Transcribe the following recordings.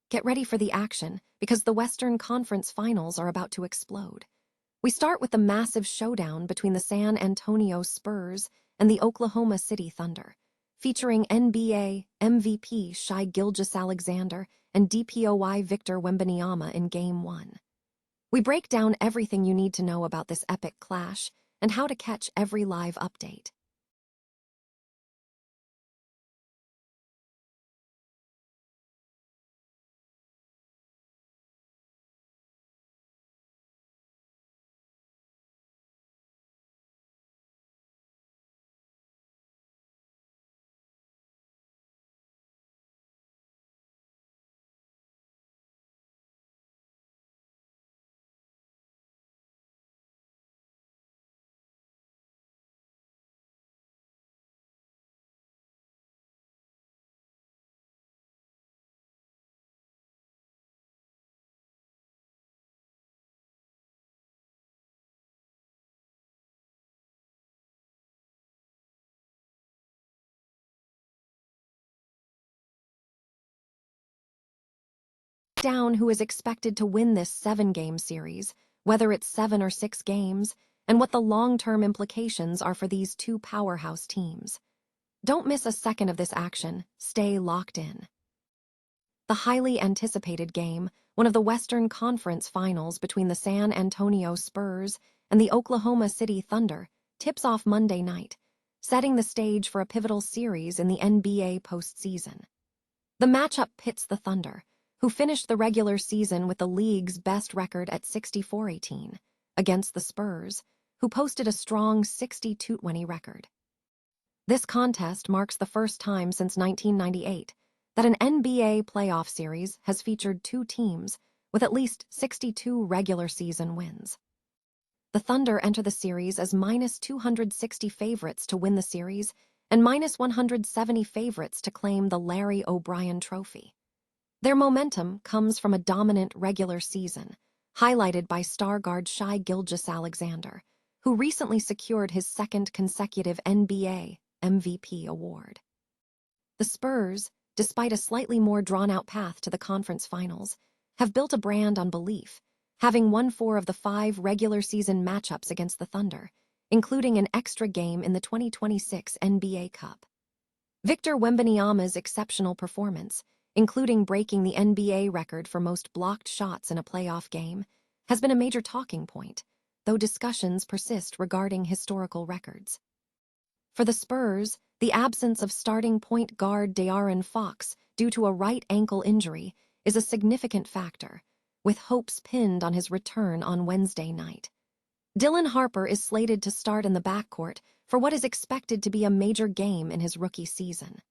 Get ready for the action, because the Western Conference Finals are about to explode. We start with the massive showdown between the San Antonio Spurs and the Oklahoma City Thunder, featuring NBA MVP Shai Gilgeous-Alexander and DPOY Victor Wembanyama in Game 1. We break down everything you need to know about this epic clash and how to catch every live update. Down who is expected to win this 7-game series, whether it's 7 or 6 games, and what the long-term implications are for these two powerhouse teams. Don't miss a second of this action. Stay locked in. The highly anticipated game, one of the Western Conference Finals between the San Antonio Spurs and the Oklahoma City Thunder, tips off Monday night, setting the stage for a pivotal series in the NBA postseason. The matchup pits the Thunder, who finished the regular season with the league's best record at 64-18, against the Spurs, who posted a strong 62-20 record. This contest marks the first time since 1998 that an NBA playoff series has featured two teams with at least 62 regular season wins. The Thunder enter the series as -260 favorites to win the series and -170 favorites to claim the Larry O'Brien Trophy. Their momentum comes from a dominant regular season, highlighted by star guard Shai Gilgeous-Alexander, who recently secured his second consecutive NBA MVP award. The Spurs, despite a slightly more drawn-out path to the conference finals, have built a brand on belief, having won 4 of the 5 regular season matchups against the Thunder, including an extra game in the 2026 NBA Cup. Victor Wembanyama's exceptional performance, including breaking the NBA record for most blocked shots in a playoff game, has been a major talking point, though discussions persist regarding historical records. For the Spurs, the absence of starting point guard De'Aaron Fox due to a right ankle injury is a significant factor, with hopes pinned on his return on Wednesday night. Dylan Harper is slated to start in the backcourt for what is expected to be a major game in his rookie season.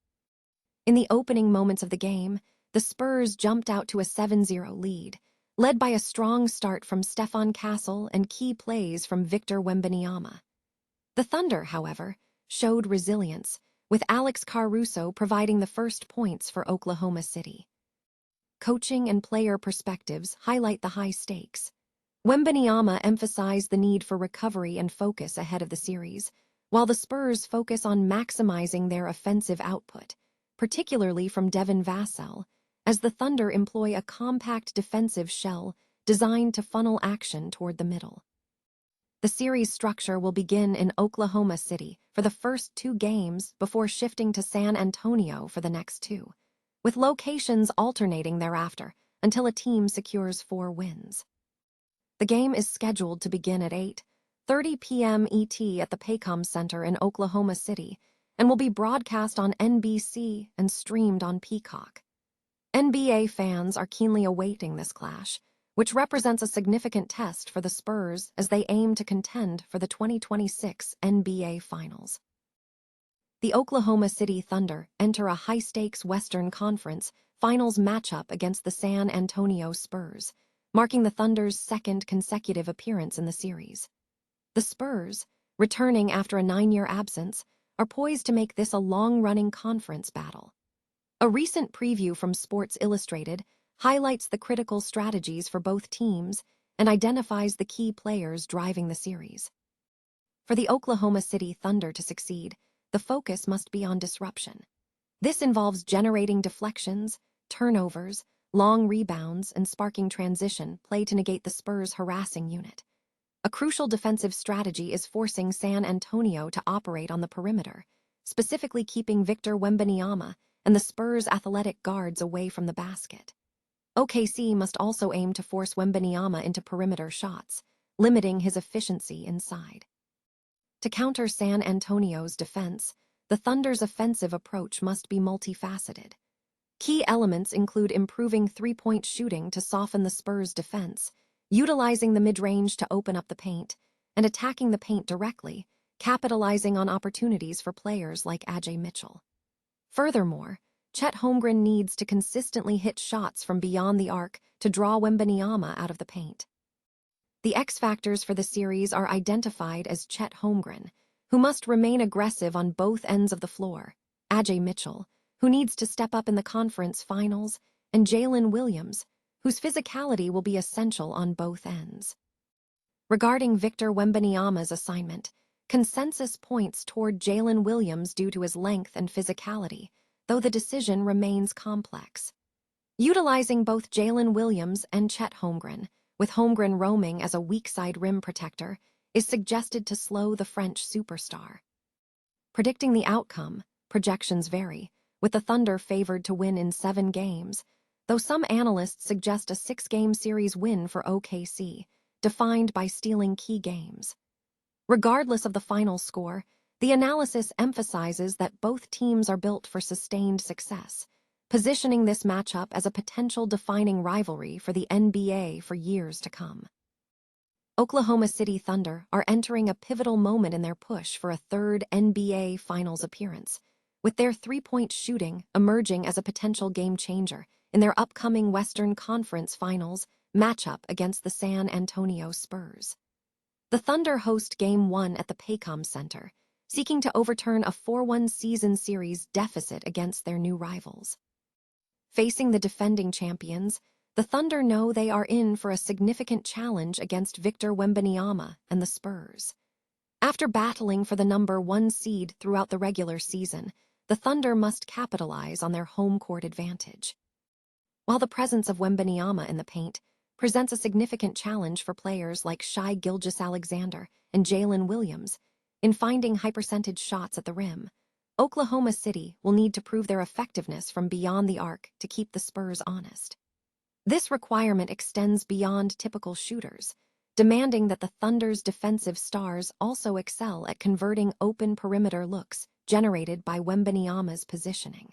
In the opening moments of the game, the Spurs jumped out to a 7-0 lead, led by a strong start from Stephon Castle and key plays from Victor Wembanyama. The Thunder, however, showed resilience, with Alex Caruso providing the first points for Oklahoma City. Coaching and player perspectives highlight the high stakes. Wembanyama emphasized the need for recovery and focus ahead of the series, while the Spurs focus on maximizing their offensive output, particularly from Devin Vassell, as the Thunder employ a compact defensive shell designed to funnel action toward the middle. The series structure will begin in Oklahoma City for the first 2 games before shifting to San Antonio for the next 2, with locations alternating thereafter until a team secures 4 wins. The game is scheduled to begin at 8:30 p.m. ET at the Paycom Center in Oklahoma City and will be broadcast on NBC and streamed on Peacock. NBA fans are keenly awaiting this clash, which represents a significant test for the Spurs as they aim to contend for the 2026 NBA Finals. The Oklahoma City Thunder enter a high-stakes Western Conference Finals matchup against the San Antonio Spurs, marking the Thunder's second consecutive appearance in the series. The Spurs, returning after a 9-year absence, are poised to make this a long-running conference battle. A recent preview from Sports Illustrated highlights the critical strategies for both teams and identifies the key players driving the series. For the Oklahoma City Thunder to succeed, the focus must be on disruption. This involves generating deflections, turnovers, long rebounds, and sparking transition play to negate the Spurs' harassing unit. A crucial defensive strategy is forcing San Antonio to operate on the perimeter, specifically keeping Victor Wembanyama and the Spurs' athletic guards away from the basket. OKC must also aim to force Wembanyama into perimeter shots, limiting his efficiency inside. To counter San Antonio's defense, the Thunder's offensive approach must be multifaceted. Key elements include improving three-point shooting to soften the Spurs' defense, utilizing the mid-range to open up the paint, and attacking the paint directly, capitalizing on opportunities for players like Ajay Mitchell. Furthermore, Chet Holmgren needs to consistently hit shots from beyond the arc to draw Wembanyama out of the paint. The X factors for the series are identified as Chet Holmgren, who must remain aggressive on both ends of the floor, Ajay Mitchell, who needs to step up in the conference finals, and Jalen Williams, whose physicality will be essential on both ends. Regarding Victor Wembanyama's assignment, consensus points toward Jalen Williams due to his length and physicality, though the decision remains complex. Utilizing both Jalen Williams and Chet Holmgren, with Holmgren roaming as a weak-side rim protector, is suggested to slow the French superstar. Predicting the outcome, projections vary, with the Thunder favored to win in 7 games, though some analysts suggest a 6-game series win for OKC, defined by stealing key games. Regardless of the final score, the analysis emphasizes that both teams are built for sustained success, positioning this matchup as a potential defining rivalry for the NBA for years to come. Oklahoma City Thunder are entering a pivotal moment in their push for a 3rd NBA Finals appearance, with their three-point shooting emerging as a potential game-changer in their upcoming Western Conference Finals matchup against the San Antonio Spurs. The Thunder host Game 1 at the Paycom Center, seeking to overturn a 4-1 season series deficit against their new rivals. Facing the defending champions, the Thunder know they are in for a significant challenge against Victor Wembanyama and the Spurs. After battling for the number 1 seed throughout the regular season, the Thunder must capitalize on their home court advantage. While the presence of Wembanyama in the paint presents a significant challenge for players like Shai Gilgeous-Alexander and Jalen Williams in finding high-percentage shots at the rim, Oklahoma City will need to prove their effectiveness from beyond the arc to keep the Spurs honest. This requirement extends beyond typical shooters, demanding that the Thunder's defensive stars also excel at converting open perimeter looks generated by Wembanyama's positioning.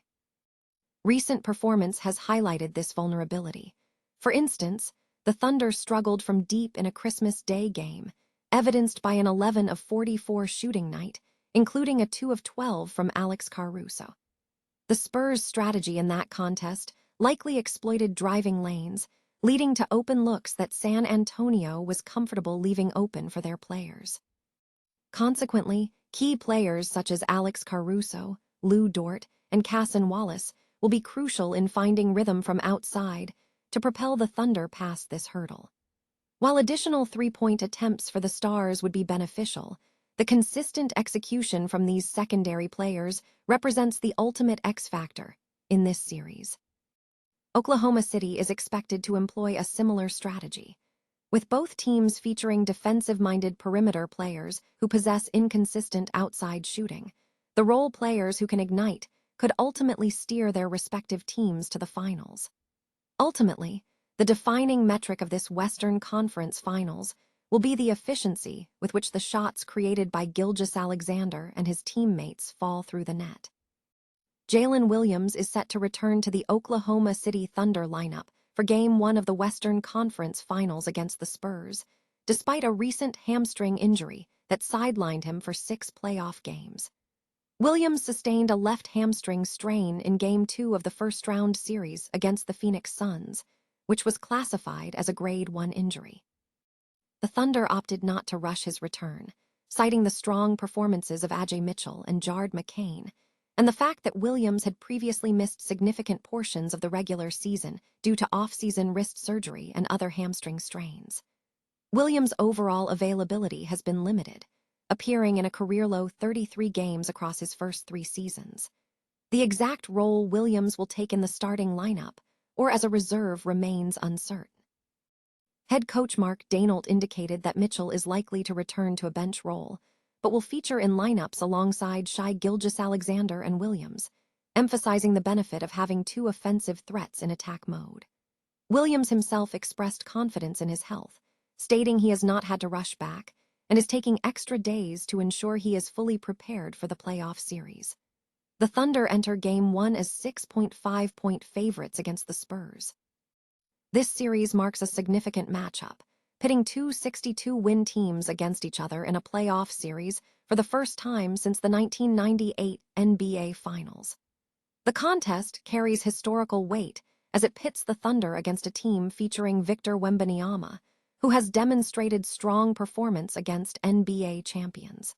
Recent performance has highlighted this vulnerability. For instance, the Thunder struggled from deep in a Christmas Day game, evidenced by an 11 of 44 shooting night, including a 2 of 12 from Alex Caruso. The Spurs' strategy in that contest likely exploited driving lanes, leading to open looks that San Antonio was comfortable leaving open for their players. Consequently, key players such as Alex Caruso, Lou Dort, and Cason Wallace will be crucial in finding rhythm from outside to propel the Thunder past this hurdle. While additional three-point attempts for the Stars would be beneficial, the consistent execution from these secondary players represents the ultimate X factor in this series. Oklahoma City is expected to employ a similar strategy, with both teams featuring defensive-minded perimeter players who possess inconsistent outside shooting. The role players who can ignite could ultimately steer their respective teams to the finals. Ultimately, the defining metric of this Western Conference Finals will be the efficiency with which the shots created by Gilgeous-Alexander and his teammates fall through the net. Jalen Williams is set to return to the Oklahoma City Thunder lineup for Game 1 of the Western Conference Finals against the Spurs, despite a recent hamstring injury that sidelined him for 6 playoff games. Williams sustained a left hamstring strain in Game 2 of the first-round series against the Phoenix Suns, which was classified as a Grade 1 injury. The Thunder opted not to rush his return, citing the strong performances of Ajay Mitchell and Jared McCain, and the fact that Williams had previously missed significant portions of the regular season due to off-season wrist surgery and other hamstring strains. Williams' overall availability has been limited, appearing in a career-low 33 games across his first 3 seasons. The exact role Williams will take in the starting lineup or as a reserve remains uncertain. Head coach Mark Daignault indicated that Mitchell is likely to return to a bench role, but will feature in lineups alongside Shai Gilgeous-Alexander and Williams, emphasizing the benefit of having two offensive threats in attack mode. Williams himself expressed confidence in his health, stating he has not had to rush back and is taking extra days to ensure he is fully prepared for the playoff series. The Thunder enter Game 1 as 6.5-point favorites against the Spurs. This series marks a significant matchup, pitting two 62-win teams against each other in a playoff series for the first time since the 1998 NBA Finals. The contest carries historical weight as it pits the Thunder against a team featuring Victor Wembanyama, who has demonstrated strong performance against NBA champions.